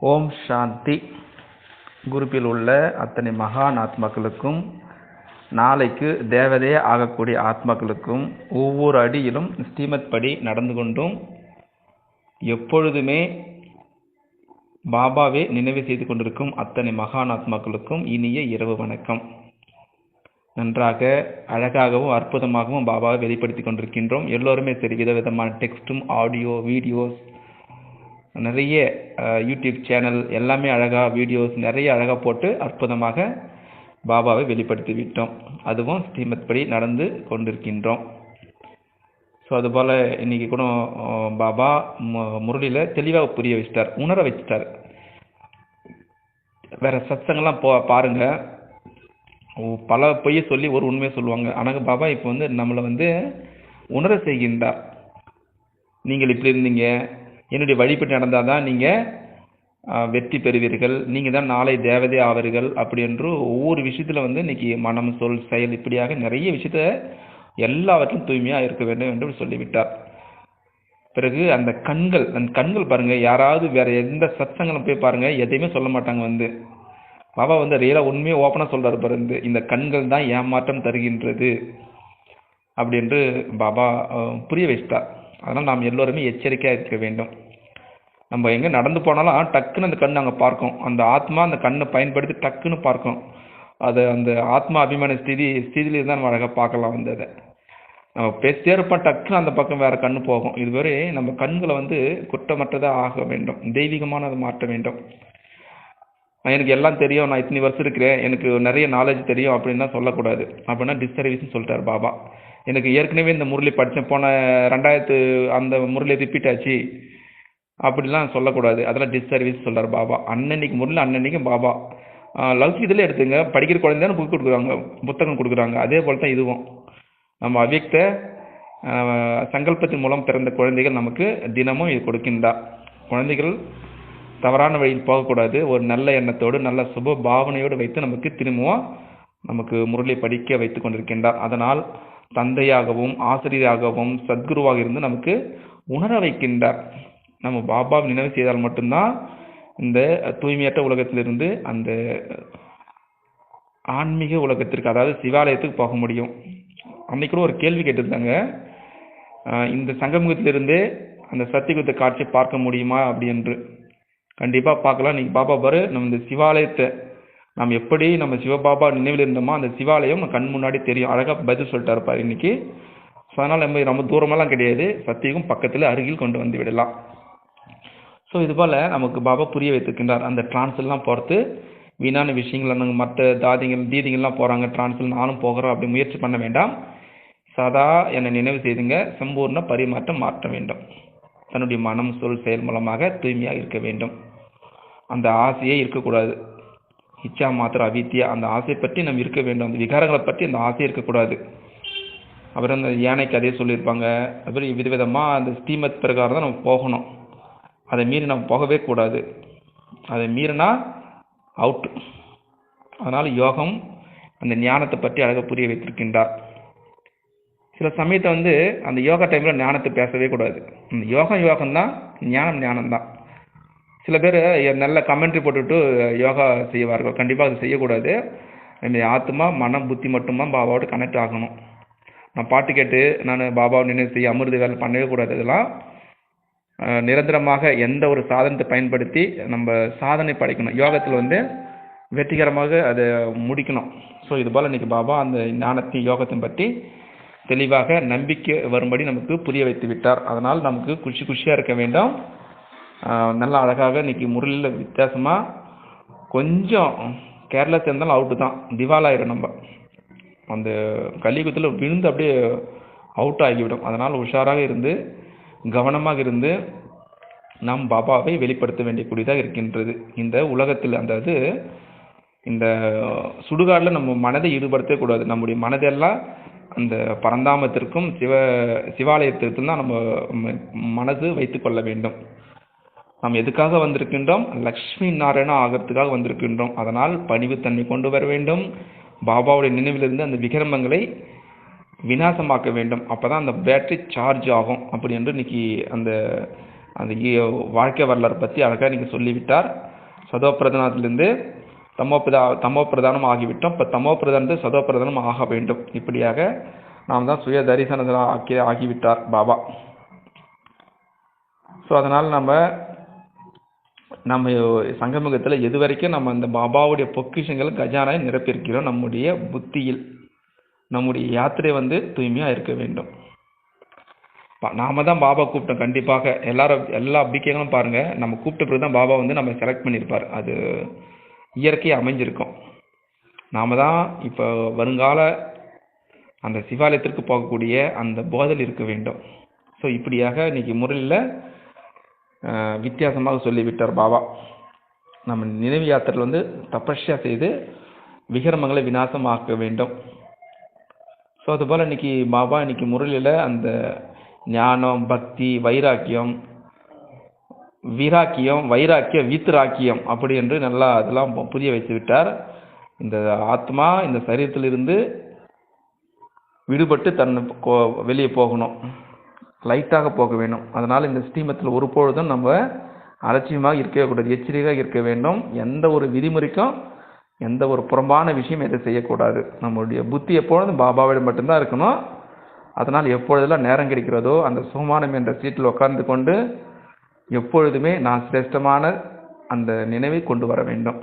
ஓம் சாந்தி. குரூப்பில் உள்ள அத்தனை மகான் ஆத்மாக்களுக்கும், நாளைக்கு தேவதையே ஆகக்கூடிய ஆத்மாக்களுக்கும் ஒவ்வொரு அடியிலும் ஸ்ரீமத் படி நடந்து கொண்டும் எப்பொழுதுமே பாபாவே நினைவு செய்து கொண்டிருக்கும் அத்தனை மகான் ஆத்மாக்களுக்கும் இனிய இரவு வணக்கம். நன்றாக அழகாகவும் அற்புதமாகவும் பாபாவை வெளிப்படுத்தி கொண்டிருக்கின்றோம். எல்லோருமே சரி, விதவிதமான டெக்ஸ்டும் ஆடியோ வீடியோஸ், நிறைய யூடியூப் சேனல் எல்லாமே அழகாக வீடியோஸ் நிறைய அழகாக போட்டு அற்புதமாக பாபாவை வெளிப்படுத்தி விட்டோம். அதுவும் ஸ்ரீமத் படி நடந்து கொண்டிருக்கின்றோம். ஸோ அதுபோல் இன்றைக்கி கூட பாபா முரளியில் தெளிவாக புரிய வச்சிட்டார், உணர வச்சிட்டார். வேறு சத்சங்கெல்லாம் பாருங்கள், பல பொய்யை சொல்லி ஒரு உண்மையை சொல்லுவாங்க. ஆனால் பாபா இப்போ நம்மளை உணர செய்கின்றார். நீங்கள் இப்படி இருந்தீங்க, என்னுடைய வழிபட்டு நடந்தால் தான் நீங்கள் வெற்றி பெறுவீர்கள், நீங்கள் தான் நாளை தேவதை ஆவீர்கள் அப்படி என்று ஒவ்வொரு விஷயத்தில் இன்றைக்கி மனம் சொல் செயல் இப்படியாக நிறைய விஷயத்த எல்லாவற்றும் தூய்மையாக இருக்க வேண்டும் என்று சொல்லிவிட்டார். பிறகு அந்த கண்கள் பாருங்கள், யாராவது வேறு எந்த சத்சங்களும் போய் பாருங்கள், எதையுமே சொல்ல மாட்டாங்க. பாபா ரியலாக உண்மையை ஓப்பனாக சொல்கிறார் பாருங்க, இந்த கண்கள் தான் ஏமாற்றம் தருகின்றது அப்படி என்று பாபா புரிய வச்சிட்டார். அதனால் நாம் எல்லோருமே எச்சரிக்கையாக இருக்க வேண்டும். நம்ம எங்கே நடந்து போனாலும் டக்குன்னு அந்த கண் அங்கே பார்க்கும், அந்த ஆத்மா அந்த கண்ணை பயன்படுத்தி டக்குன்னு பார்க்கும். அது அந்த ஆத்மா அபிமான ஸ்திதியிலே தான் நம்ம அழகாக பார்க்கலாம். அதை நம்ம பேசிட்டே இருப்போம், டக்குன்னு அந்த பக்கம் வேறு கண்ணு போகும். இதுவரை நம்ம கண்களை குற்றமற்றதாக ஆக வேண்டும், தெய்வீகமானதை மாற்ற வேண்டும். எனக்கு எல்லாம் தெரியும், நான் இத்தனை வருஷம் இருக்கிறேன், எனக்கு நிறைய நாலேஜ் தெரியும் அப்படின்னா சொல்லக்கூடாது. அப்படின்னா டிஸ்சர்வீஸ்ன்னு சொல்லிட்டார் பாபா. எனக்கு ஏற்கனவே இந்த முரளி படித்தேன், போன 2000 அந்த முரளி ரிப்பீட் ஆச்சு அப்படிலாம் சொல்லக்கூடாது. அதெல்லாம் டிஸ்சர்வீஸ் சொல்கிறார் பாபா. அன்னன்னைக்கு முரளி அன்னன்னைக்கு பாபா லவ் இதில் எடுத்துங்க, படிக்கிற குழந்தைன்னு புக் கொடுக்குறாங்க, புத்தகம் கொடுக்குறாங்க. அதே போல் தான் இதுவும். நம்ம அவ்யக்த சங்கல்பத்தின் மூலம் பிறந்த குழந்தைகள் நமக்கு தினமும் இது கொடுக்கின்றார். குழந்தைகள் தவறான வழியில் போகக்கூடாது, ஒரு நல்ல எண்ணத்தோடு நல்ல சுப பாவனையோடு வைத்து நமக்கு முரளி படிக்க வைத்து கொண்டிருக்கின்றார். அதனால் தந்தையாகவும் ஆசிரியராகவும் சத்குருவாக இருந்து நமக்கு உணர வைக்கின்றார். நம்ம பாபாவை நினைவு செய்தால் மட்டும்தான் இந்த தூய்மையற்ற உலகத்திலிருந்து அந்த ஆன்மீக உலகத்திற்கு, அதாவது சிவாலயத்துக்கு போக முடியும். அன்னைக்கு கூட ஒரு கேள்வி கேட்டிருந்தாங்க, இந்த சங்கமுகத்திலிருந்து அந்த சத்தியகுத்த காட்சியை பார்க்க முடியுமா அப்படி என்று. கண்டிப்பாக பார்க்கலாம். நீங்கள் பாபா பாரு, நம்ம இந்த சிவாலயத்தை நம்ம எப்படி நம்ம சிவபாபா நினைவில் இருந்தோமோ அந்த சிவாலயம் கண் முன்னாடி தெரியும். அழகாக பதில் சொல்லிட்டு இருப்பார் இன்னைக்கு. ஸோ அதனால் நம்ம தூரமெல்லாம் கிடையாது, சத்தியகம் பக்கத்தில் அருகில் கொண்டு வந்து விடலாம். ஸோ இதுபோல் நமக்கு பாபா புரிய வைத்திருக்கின்றார். அந்த டிரான்ஸ்லாம் போகிறது வீணான விஷயங்கள், நாங்கள் மற்ற தீதிகள்லாம் போகிறாங்க டிரான்ஸில், நானும் போகிறோம் அப்படி முயற்சி பண்ண வேண்டாம். சதா என்னை நினைவு செய்துங்க, சம்பூர்ண பரிமாற்றம் மாற்ற வேண்டும். தன்னுடைய மனம் சொல் செயல் மூலமாக தூய்மையாக இருக்க வேண்டும். அந்த ஆசையே இருக்கக்கூடாது. இச்சா மாத்திர அவித்தியா, அந்த ஆசை பற்றி நம்ம இருக்க வேண்டும். அந்த விகாரங்களை பற்றி அந்த ஆசை இருக்கக்கூடாது. அப்புறம் அந்த யானைக்கு அதே சொல்லியிருப்பாங்க. அப்புறம் விதவிதமாக அந்த ஸ்ரீமத் பிரகாரம் தான் நம்ம போகணும். அதை மீறி நம்ம போகவே கூடாது. அதை மீறினா அவுட். அதனால் யோகம் அந்த ஞானத்தை பற்றி அழகாக புரிய வைத்திருக்கின்றார். சில சமயத்தை அந்த யோகா டைமில் ஞானத்தை பேசவே கூடாது. அந்த யோகம்தான், ஞானம்தான். சில பேர் நல்ல கமெண்ட்ரி போட்டுவிட்டு யோகா செய்வார்கள். கண்டிப்பாக அது செய்யக்கூடாது. என்னுடைய ஆத்மா மனம் புத்தி மட்டுமா பாபாவோட கனெக்ட் ஆகணும். நான் பாட்டு கேட்டு நான் பாபாவை நினைவு செய்ய அமிர்த வேலை பண்ணவே கூடாது. இதெல்லாம் நிரந்தரமாக எந்த ஒரு சாதனத்தை பயன்படுத்தி நம்ம சாதனை படைக்கணும். யோகத்தில் வெற்றிகரமாக அதை முடிக்கணும். ஸோ இதுபோல் இன்றைக்கி பாபா அந்த ஞானத்தையும் யோகத்தையும் பற்றி தெளிவாக நம்பிக்கை வரும்படி நமக்கு புரிய வைத்து விட்டார். அதனால் நமக்கு குஷியாக இருக்க வேண்டும். நல்லா அழகாக இன்றைக்கி முரளியில் வித்தியாசமாக கொஞ்சம் கேர்லெஸ் இருந்தாலும் அவுட்டு தான், திவாலாயிரும். நம்ம அந்த கலியுகத்தில் விழுந்து அப்படியே அவுட் ஆகிவிடும். அதனால் உஷாராக இருந்து கவனமாக இருந்து நாம் பாபாவை வெளிப்படுத்த வேண்டியக்கூடியதாக இருக்கின்றது. இந்த உலகத்தில் அதாவது இந்த சுடுகாட்டில் நம்ம மனதை ஈடுபடுத்தக்கூடாது. நம்முடைய மனதெல்லாம் அந்த பரந்தாமத்திற்கும் சிவாலயத்திற்கும் தான் நம்ம மனது வைத்து கொள்ள வேண்டும். நாம் எதுக்காக வந்திருக்கின்றோம்? லக்ஷ்மி நாராயணா ஆகிறதுக்காக வந்திருக்கின்றோம். அதனால் பணிவுத்தன்மை கொண்டு வர வேண்டும். பாபாவுடைய நினைவிலிருந்து அந்த விக்கிரமங்களை விநாசமாக்க வேண்டும். அப்போ தான் அந்த பேட்டரி சார்ஜ் ஆகும். அப்படி என்று இன்னைக்கு அந்த வாழ்க்கை வரலாறு பற்றி அழகாக நீங்கள் சொல்லிவிட்டார். சதோ பிரதானத்திலிருந்து தமோ பிரதானம் ஆகிவிட்டோம். இப்போ தமோ பிரதானத்து சதோ பிரதானம் ஆக வேண்டும். இப்படியாக நாம் தான் சுய தரிசனத்தில் ஆகிவிட்டார் பாபா. ஸோ அதனால் நம்ம சங்கமுகத்தில் எது வரைக்கும் நம்ம அந்த பாபாவுடைய பொக்கிஷங்கள் கஜானாவை நிரப்பியிருக்கிறோம், நம்முடைய புத்தியில் நம்முடைய யாத்திரை தூய்மையாக இருக்க வேண்டும். நாம தான் பாபா கூப்பிட்டோம். கண்டிப்பாக எல்லா அபிக்கைகளும் பாருங்கள், நம்ம கூப்பிட்ட பிறகு தான் பாபா நம்ம செலக்ட் பண்ணியிருப்பார். அது இயற்கையாக அமைஞ்சிருக்கும். நாம தான் இப்போ வருங்கால அந்த சிவாலயத்திற்கு போகக்கூடிய அந்த போதல் இருக்க வேண்டும். ஸோ இப்படியாக இன்னைக்கு முறையில் வித்தியாசமாக சொல்லிவிட்டார் பாபா. நம்ம நினைவு யாத்திரையில் தபஸ்யா செய்து விக்கிரமங்களை விநாசமாக்க வேண்டும். ஸோ அதுபோல் இன்னைக்கு பாபா முரளியில் அந்த ஞானம், பக்தி, வைராக்கியம் வீத்திராக்கியம் அப்படி என்று நல்லா அதெல்லாம் புரிய வைத்து விட்டார். இந்த ஆத்மா இந்த சரீரத்திலிருந்து விடுபட்டு வெளியே போகணும், லைட்டாக போக வேண்டும். அதனால் இந்த ஸ்ரீமத்தில் ஒரு பொழுதும் நம்ம அலட்சியமாக இருக்கவே கூடாது, எச்சரிக்கையாக இருக்க வேண்டும். எந்த ஒரு விதிமுறைக்கும் எந்த ஒரு புறம்பான விஷயம் எதை செய்யக்கூடாது. நம்மளுடைய புத்தி எப்பொழுதும் பாபாவிடம் மட்டும்தான் இருக்கணும். அதனால் எப்பொழுதெல்லாம் நேரம் கிடைக்கிறதோ அந்த சுகமானம் என்ற சீட்டில் உட்கார்ந்து கொண்டு எப்பொழுதுமே நான் சிரேஷ்டமான அந்த நினைவை கொண்டு வர வேண்டும்.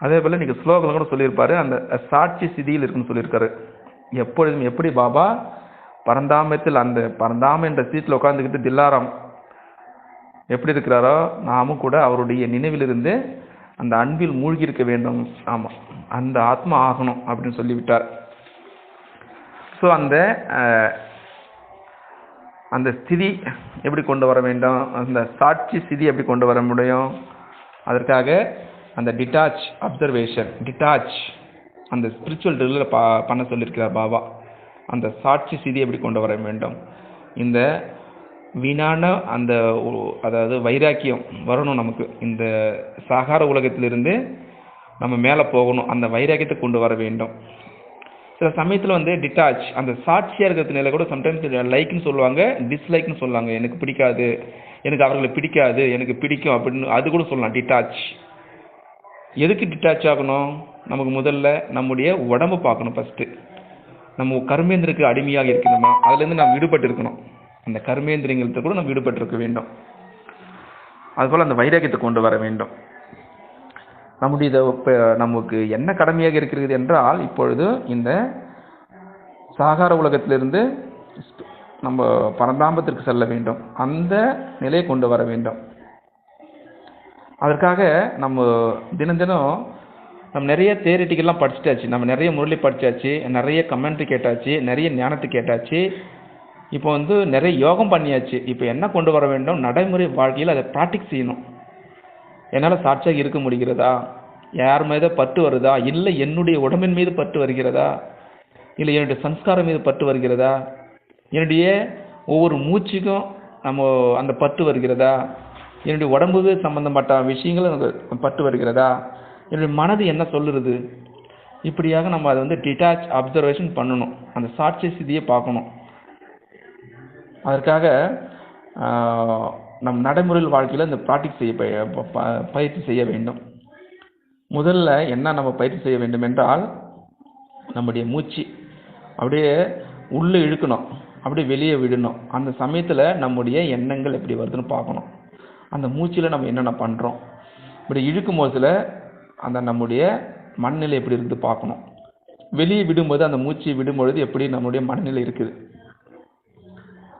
அதே போல் நீங்கள் ஸ்லோகங்கள் கூட சொல்லியிருப்பாரு, அந்த சாட்சி சிதியில் இருக்குன்னு சொல்லியிருக்காரு. எப்பொழுதும் எப்படி பாபா பரந்தாமத்தில் அந்த பரந்தாம என்ற சீட்டில் உட்காந்துக்கிட்டு தில்லாராம் எப்படி இருக்கிறாரோ, நாமும் கூட அவருடைய நினைவிலிருந்து அந்த அன்பில் மூழ்கி இருக்க வேண்டும். ஆமாம், அந்த ஆத்மா ஆகணும் அப்படின்னு சொல்லிவிட்டார். ஸோ அந்த ஸ்திதி எப்படி கொண்டு வர வேண்டும், அந்த சாட்சி ஸ்திதி எப்படி கொண்டு வர முடியும், அதற்காக அந்த அப்சர்வேஷன் அந்த ஸ்பிரிச்சுவல் ட்ரில்லில் பண்ண சொல்லியிருக்கிறார் பாபா. அந்த சாட்சி ஸ்திதி எப்படி கொண்டு வர வேண்டும், இந்த வீணான அதாவது வைராக்கியம் வரணும் நமக்கு. இந்த சாகார உலகத்திலிருந்து நம்ம மேலே போகணும், அந்த வைராக்கியத்தை கொண்டு வர வேண்டும். சில சமயத்தில் டிட்டாச் அந்த சாட்சியாக இருக்கிறது நிலை கூட சம்டைம்ஸ் லைக்னு சொல்லுவாங்க, டிஸ்லைக்னு சொல்லுவாங்க. எனக்கு பிடிக்காது, எனக்கு அவர்களை பிடிக்காது, எனக்கு பிடிக்கும் அப்படின்னு அது கூட சொல்லலாம். டிட்டாச் எதுக்கு டிட்டாச் ஆகணும், நமக்கு முதல்ல நம்முடைய உடம்பு பார்க்கணும். ஃபஸ்ட்டு நம்ம கர்மேந்திரக்கு அடிமையாக இருக்கணுமா, அதுலேருந்து நம்ம விடுபட்டு இருக்கணும். அந்த கர்மேந்திரியங்களுக்கு கூட நம்ம விடுபட்டு இருக்க வேண்டும். அதுபோல் அந்த வைராக்கியத்தை கொண்டு வர வேண்டும். நமக்கு என்ன கடமையாக இருக்கிறது என்றால், இப்பொழுது இந்த சாகார உலகத்திலிருந்து நம்ம பரந்தாமத்திற்கு செல்ல வேண்டும், அந்த நிலையை கொண்டு வர வேண்டும். அதற்காக நம்ம தினம் நம்ம நிறைய தியரிட்டிக்கெல்லாம் படிச்சுட்டாச்சு, நம்ம நிறைய முரளி படித்தாச்சு, நிறைய கமெண்ட்ரி கேட்டாச்சு, நிறைய ஞானத்தை கேட்டாச்சு. இப்போ நிறைய யோகம் பண்ணியாச்சு. இப்போ என்ன கொண்டு வர வேண்டும், நடைமுறை வாழ்க்கையில் அதை ப்ராக்டிஸ் செய்யணும். என்னால் சாட்சியாக இருக்க முடிகிறதா, யார் மீது பற்று வருதா, இல்லை என்னுடைய உடம்பின் மீது பற்று வருகிறதா, இல்லை என்னுடைய சம்ஸ்காரம் மீது பற்று வருகிறதா, என்னுடைய ஒவ்வொரு மூச்சுக்கும் நம்ம அந்த பற்று வருகிறதா, என்னுடைய உடம்புக்கு சம்பந்தப்பட்ட விஷயங்களும் பற்று வருகிறதா, என்னுடைய மனது என்ன சொல்லுறது. இப்படியாக நம்ம அதை டிட்டாச் அப்சர்வேஷன் பண்ணணும், அந்த சாட்சி ஸ்திதியை பார்க்கணும். அதற்காக நம் நடைமுறையில் வாழ்க்கையில் இந்த ப்ராக்டிஸ் பயிற்சி செய்ய வேண்டும். முதல்ல என்ன நம்ம பயிற்சி செய்ய வேண்டும் என்றால், நம்முடைய மூச்சு அப்படியே உள்ளே இழுக்கணும், அப்படியே வெளியே விடணும். அந்த சமயத்தில் நம்முடைய எண்ணங்கள் எப்படி வருதுன்னு பார்க்கணும். அந்த மூச்சில் நம்ம என்னென்ன பண்ணுறோம், இப்படி இழுக்கும் போதில் அந்த நம்முடைய மனநிலை எப்படி இருக்குது பார்க்கணும். வெளியே விடும்போது அந்த மூச்சு விடும்பொழுது எப்படி நம்முடைய மனநிலை இருக்குது.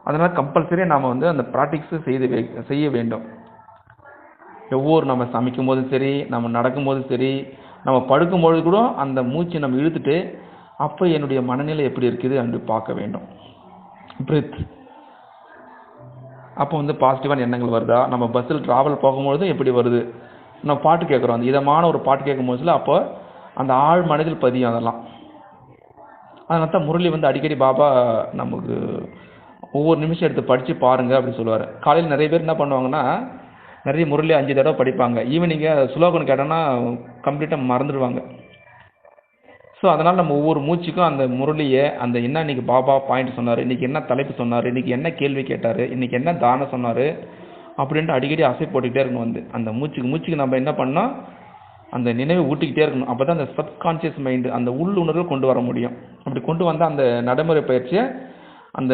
அதனால் கம்பல்சரியாக நாம் அந்த ப்ராக்டிக்ஸை செய்ய வேண்டும். ஒவ்வொரு நம்ம சமைக்கும் போதும் சரி, நம்ம நடக்கும்போதும் சரி, நம்ம படுக்கும்பொழுது கூட அந்த மூச்சை நம்ம இழுத்துட்டு அப்போ என்னுடைய மனநிலை எப்படி இருக்குது என்று பார்க்க வேண்டும். பிரித் அப்போ பாசிட்டிவான எண்ணங்கள் வருதா, நம்ம பஸ்ஸில் ட்ராவல் போகும்பொழுதும் எப்படி வருது, நம்ம பாட்டு கேட்குறோம், அந்த இதமான ஒரு பாட்டு கேட்கும் போதுல அப்போ அந்த ஆழ் மனதில் பதியும் அதெல்லாம். அதனால தான் முரளி அடிக்கடி பாபா நமக்கு ஒவ்வொரு நிமிஷம் எடுத்து படித்து பாருங்கள் அப்படின்னு சொல்லுவார். காலையில் நிறைய பேர் என்ன பண்ணுவாங்கன்னா, நிறைய முரளி 5 தடவை படிப்பாங்க, ஈவினிங்கு சுலோகன் கேட்டோன்னா கம்ப்ளீட்டாக மறந்துடுவாங்க. ஸோ அதனால் நம்ம ஒவ்வொரு மூச்சுக்கும் அந்த முரளியை அந்த என்ன இன்றைக்கி பாபா பாயிண்ட் சொன்னார், இன்றைக்கி என்ன தலைப்பு சொன்னார், இன்றைக்கி என்ன கேள்வி கேட்டார், இன்றைக்கி என்ன தானம் சொன்னார், அப்படின்ட்டு அடிக்கடி அசை போட்டுக்கிட்டே இருக்கணும். வந்து அந்த மூச்சுக்கு நம்ம என்ன பண்ணால் அந்த நினைவை ஊட்டிக்கிட்டே இருக்கணும். அப்போ தான் அந்த சப்கான்ஷியஸ் மைண்டு அந்த உள்ளுணர்வு கொண்டு வர முடியும். அப்படி கொண்டு வந்தால் அந்த நடைமுறை பயிற்சியை அந்த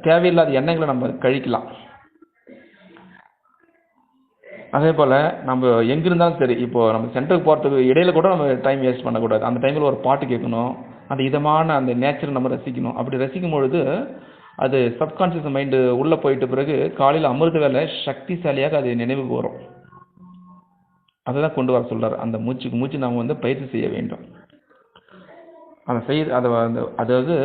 தேவையில்லாத எண்ணங்களை நம்ம கழிக்கலாம். அதே போல் நம்ம எங்கே இருந்தாலும் சரி, இப்போது நம்ம சென்டருக்கு போகிறதுக்கு இடையில கூட நம்ம டைம் வேஸ்ட் பண்ணக்கூடாது. அந்த டைமில் ஒரு பாட்டு கேட்கணும், அந்த இதமான அந்த நேச்சரை நம்ம ரசிக்கணும். அப்படி ரசிக்கும் பொழுது அது சப்கான்ஷியஸ் மைண்டு உள்ளே போயிட்ட பிறகு காலையில் அமிர்த வேலை சக்திசாலியாக அது நினைவுக்கு வரும். அதை தான் கொண்டு வர சொல்கிறார். அந்த மூச்சு நாம் வந்து பயிற்சி செய்ய வேண்டும். அதாவது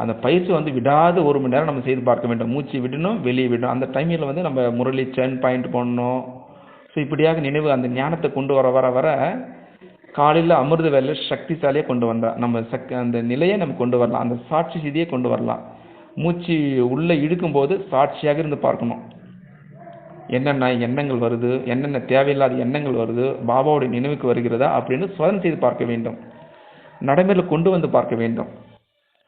அந்த பயிற்சி வந்து விடாது 1 மணி நேரம் நம்ம செய்து பார்க்க வேண்டும். மூச்சு விடணும், வெளியே விடணும். அந்த டைமில் வந்து நம்ம முரளி சென் பாயிண்ட் பண்ணணும். ஸோ இப்படியாக நினைவு அந்த ஞானத்தை கொண்டு வர காலையில் அமிர்த வேலையில் சக்திசாலியாக கொண்டு வந்தால் நம்ம அந்த நிலையை நம்ம கொண்டு வரலாம். அந்த சாட்சி சிதியை கொண்டு வரலாம். மூச்சு உள்ளே இழுக்கும்போது சாட்சியாக இருந்து பார்க்கணும். என்னென்ன எண்ணங்கள் வருது, என்னென்ன தேவையில்லாத எண்ணங்கள் வருது, பாபாவுடைய நினைவுக்கு வருகிறதா அப்படின்னு சோதனை செய்து பார்க்க வேண்டும். நடைமுறையில் கொண்டு வந்து பார்க்க வேண்டும்.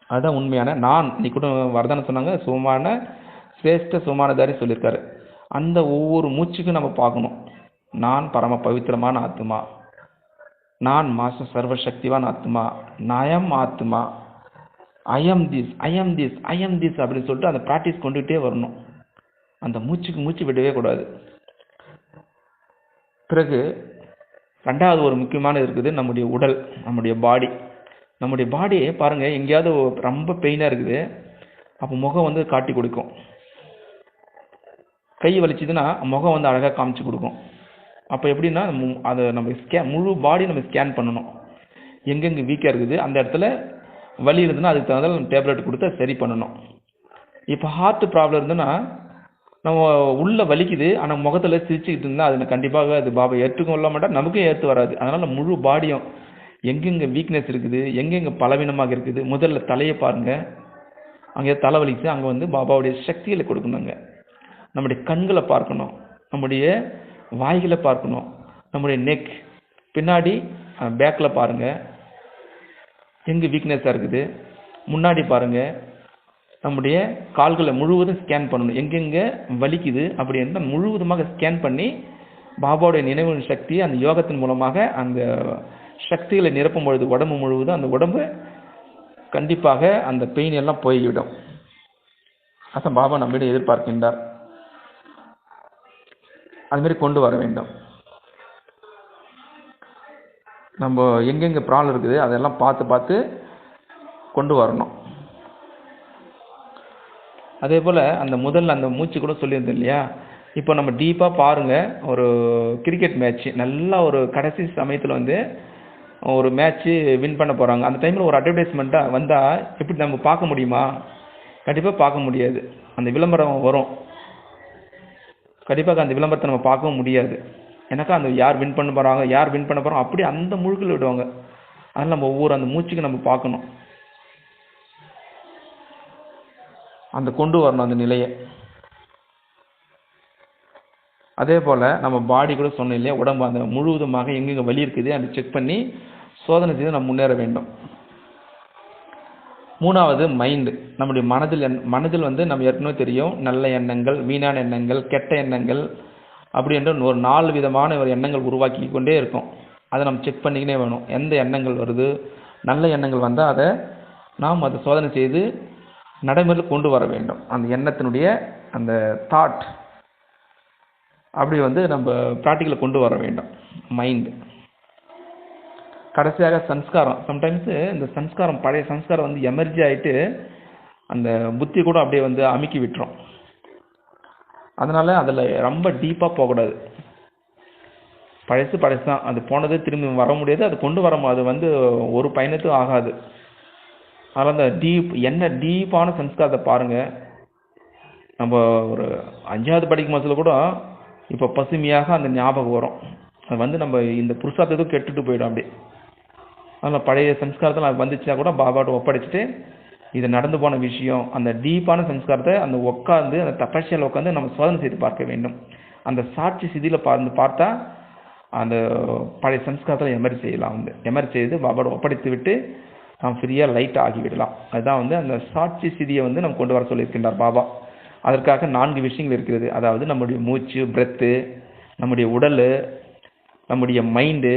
அதுதான் உண்மையான நான். இன்னைக்கு கூட வரதான சொன்னாங்க, சுகமான சிரேஷ்ட சுகமானதாரி சொல்லியிருக்காரு. அந்த ஒவ்வொரு மூச்சுக்கும் நம்ம பார்க்கணும். நான் பரம பவித்திரமான ஆத்மா, நான் மாஸ்டர் சர்வசக்திவான் ஆத்மா, நயம் ஆத்மா, ஐஎம் திஸ் அப்படின்னு சொல்லிட்டு அந்த ப்ராக்டிஸ் கொண்டுகிட்டே வரணும். அந்த மூச்சு விடவே கூடாது. பிறகு 2வது ஒரு முக்கியமான இருக்குது, நம்முடைய உடல், நம்முடைய பாடி பாருங்கள். எங்கேயாவது ரொம்ப பெயினாக இருக்குது, அப்போ முகம் வந்து காட்டி கொடுக்கும். கை வலிச்சுதுன்னா முகம் வந்து அழகாக காமிச்சு கொடுக்கும். அப்போ எப்படின்னா அதை நம்ம முழு பாடி நம்ம ஸ்கேன் பண்ணணும். எங்கெங்கே வீக்காக இருக்குது, அந்த இடத்துல வலி இருந்ததுன்னா அதுக்கு தகுந்த நம்ம டேப்லெட் கொடுத்து சரி பண்ணணும். இப்போ ஹார்ட் ப்ராப்ளம் இருந்ததுன்னா நம்ம உள்ள வலிக்குது, ஆனால் முகத்தில் சிரிச்சுக்கிட்டு இருந்தால் அது கண்டிப்பாக அது பாபா ஏற்றுக்கொள்ள மாட்டா, நமக்கும் ஏற்று வராது. அதனால் முழு பாடியும் எங்கெங்கே வீக்னஸ் இருக்குது, எங்கெங்கே பலவீனமாக இருக்குது, முதல்ல தலையை பாருங்கள். அங்கே தலை வலிக்குது, அங்கே வந்து பாபாவுடைய சக்திகளை கொடுக்கணுங்க. நம்முடைய கண்களை பார்க்கணும், நம்முடைய வாய்களை பார்க்கணும், நம்முடைய நெக் பின்னாடி பேக்கில் பாருங்கள் எங்கே வீக்னஸாக இருக்குது. முன்னாடி பாருங்கள், நம்முடைய கால்களை முழுவதும் ஸ்கேன் பண்ணணும். எங்கெங்கே வலிக்குது அப்படின்னு முழுவதுமாக ஸ்கேன் பண்ணி பாபாவுடைய நினைவு சக்தியை அந்த யோகத்தின் மூலமாக அந்த சக்திகளை நிரப்பும் பொழுது உடம்பு முழுவதும் அந்த உடம்பு கண்டிப்பாக அந்த பெயின் எல்லாம் போய்விடும். அதான் பாபா நம்மிடம் எதிர்பார்க்கின்றார். அதுமாரி கொண்டு வர வேண்டும். நம்ம எங்கெங்கே ப்ராப்ளம் இருக்குது அதெல்லாம் பார்த்து கொண்டு வரணும். அதே போல் அந்த முதல்ல அந்த மூச்சு கூட சொல்லியிருந்தேன் இல்லையா, இப்போ நம்ம டீப்பாக பாருங்கள். ஒரு கிரிக்கெட் மேட்ச்சு நல்லா ஒரு கடைசி சமயத்தில் வந்து ஒரு மேட்ச்சு வின் பண்ண போகிறாங்க. அந்த டைமில் ஒரு அட்வர்டைஸ்மெண்ட்டாக வந்தால் எப்படி நம்ம பார்க்க முடியுமா? கண்டிப்பாக பார்க்க முடியாது. அந்த விளம்பரம் வரும், கண்டிப்பாக அந்த விளம்பரத்தை நம்ம பார்க்கவும் முடியாது. எனக்கா அந்த யார் வின் பண்ண போகிறாங்க அப்படி அந்த முழுக்கில் விடுவாங்க. அதனால் நம்ம ஒவ்வொரு அந்த மூச்சுக்கு நம்ம பார்க்கணும், அந்த கொண்டு வரணும் அந்த நிலையை. அதே போல் நம்ம பாடி கூட சொன்னோம் இல்லையா, உடம்பு அந்த முழுவதுமாக எங்கெங்கே வலி இருக்குது அதை செக் பண்ணி சோதனை செய்து நம்ம முன்னேற வேண்டும். 3வது மைண்டு. நம்முடைய மனதில் வந்து நம்ம ஏற்கனவே தெரியும், நல்ல எண்ணங்கள், வீணான எண்ணங்கள், கெட்ட எண்ணங்கள் அப்படின்ற ஒரு 4 விதமான ஒரு எண்ணங்கள் உருவாக்கி கொண்டே இருக்கும். அதை நம்ம செக் பண்ணிக்கினே வேணும். எந்த எண்ணங்கள் வருது, நல்ல எண்ணங்கள் வந்தால் அதை சோதனை செய்து நடைமுறையில் கொண்டு வர வேண்டும். அந்த எண்ணத்தினுடைய அந்த தாட் அப்படி வந்து நம்ம ப்ராக்டிக்கலை கொண்டு வர வேண்டும். மைண்டு. கடைசியாக சன்ஸ்காரம். சம்டைம்ஸு இந்த சன்ஸ்காரம், பழைய சன்ஸ்காரம் வந்து எமர்ஜி ஆகிட்டு அந்த புத்தி கூட அப்படியே வந்து அமுக்கி விட்டுரும். அதனால் அதில் ரொம்ப டீப்பாக போகக்கூடாது. பழசு தான், அது போனது திரும்பி வர முடியாது, அது கொண்டு வர அது வந்து ஒரு பயணத்தும் ஆகாது. அதனால் அந்த டீப்பான சன்ஸ்காரத்தை பாருங்கள். நம்ம ஒரு 5வது படிக்கும் போதில் கூட இப்போ பசுமையாக அந்த ஞாபகம் வரும். அது வந்து நம்ம இந்த புருஷார்த்தத்துக்கு கெட்டுட்டு போயிடும் அப்படி. அதனால் பழைய சன்ஸ்காரத்தில் அது வந்துச்சுன்னா கூட பாபாட்ட ஒப்படைச்சிட்டு இது நடந்து போன விஷயம், அந்த டீப்பான சன்ஸ்காரத்தை அந்த உட்காந்து அந்த தபஸ்யால் உட்காந்து நம்ம சோதனை செய்து பார்க்க வேண்டும். அந்த சாட்சி சிதியில் பார்த்தா அந்த பழைய சன்ஸ்காரத்தில் எமர்ஜி செய்யலாம். எமர்ஜி செய்து பாபாட்ட ஒப்படைத்து விட்டு நாம் ஃப்ரீயாக லைட்டாக ஆகிவிடலாம். அதுதான் வந்து அந்த சாட்சி சிதியை வந்து நம்ம கொண்டு வர சொல்லியிருக்கின்றார் பாபா. அதற்காக 4 விஷயங்கள் இருக்கிறது. அதாவது நம்முடைய மூச்சு, பிரெத்து, நம்முடைய உடல், நம்முடைய மைண்டு,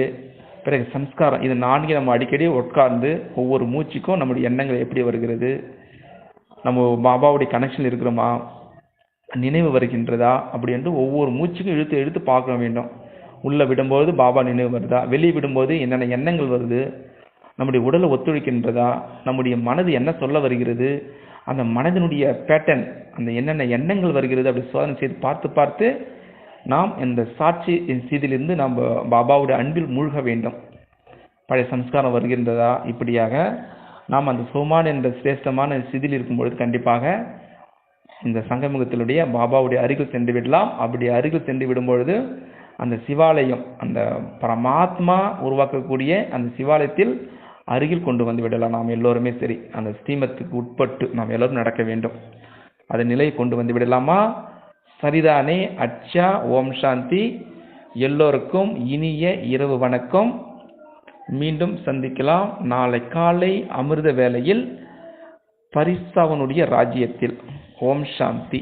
பிறகு சம்ஸ்காரம். இது 4 நம்ம அடிக்கடி உட்கார்ந்து ஒவ்வொரு மூச்சுக்கும் நம்முடைய எண்ணங்கள் எப்படி வருகிறது, நம்ம பாபாவுடைய கனெக்ஷன் இருக்கிறோமா, நினைவு வருகின்றதா அப்படி என்று ஒவ்வொரு மூச்சுக்கும் இழுத்து இழுத்து பார்க்க வேண்டும். உள்ள விடும்போது பாபா நினைவு வருதா, வெளியே விடும்போது என்னென்ன எண்ணங்கள் வருது, நம்முடைய உடலை ஒத்துழைக்கின்றதா, நம்முடைய மனது என்ன சொல்ல வருகிறது, அந்த மனதினுடைய பேட்டர்ன், அந்த என்னென்ன எண்ணங்கள் வருகிறது அப்படி சோதனை செய்து பார்த்து பார்த்து நாம் இந்த சாட்சி சீதிலிருந்து நம்ம பாபாவுடைய அன்பில் மூழ்க வேண்டும். பழைய சம்ஸ்காரம் வருகின்றதா, இப்படியாக நாம் அந்த சோமான் என்ற சிரேஷ்டமான சிதில் இருக்கும்பொழுது கண்டிப்பாக இந்த சங்கமுகத்தினுடைய பாபாவுடைய அருகில் சென்று விடலாம். அப்படி அருகில் சென்று விடும்பொழுது அந்த சிவாலயம், அந்த பரமாத்மா உருவாக்கக்கூடிய அந்த சிவாலயத்தில் அருகில் கொண்டு வந்து விடலாம். நாம் எல்லோருமே சரி, அந்த ஸ்ரீமத்துக்கு உட்பட்டு நாம் எல்லோரும் நடக்க வேண்டும். அதன் நிலையை கொண்டு வந்து விடலாமா? சரிதானே? அச்சா, ஓம் சாந்தி. எல்லோருக்கும் இனிய இரவு வணக்கம். மீண்டும் சந்திக்கலாம் நாளை காலை அமிர்த வேளையில் பரிசாவனுடைய ராஜ்யத்தில். ஓம் சாந்தி.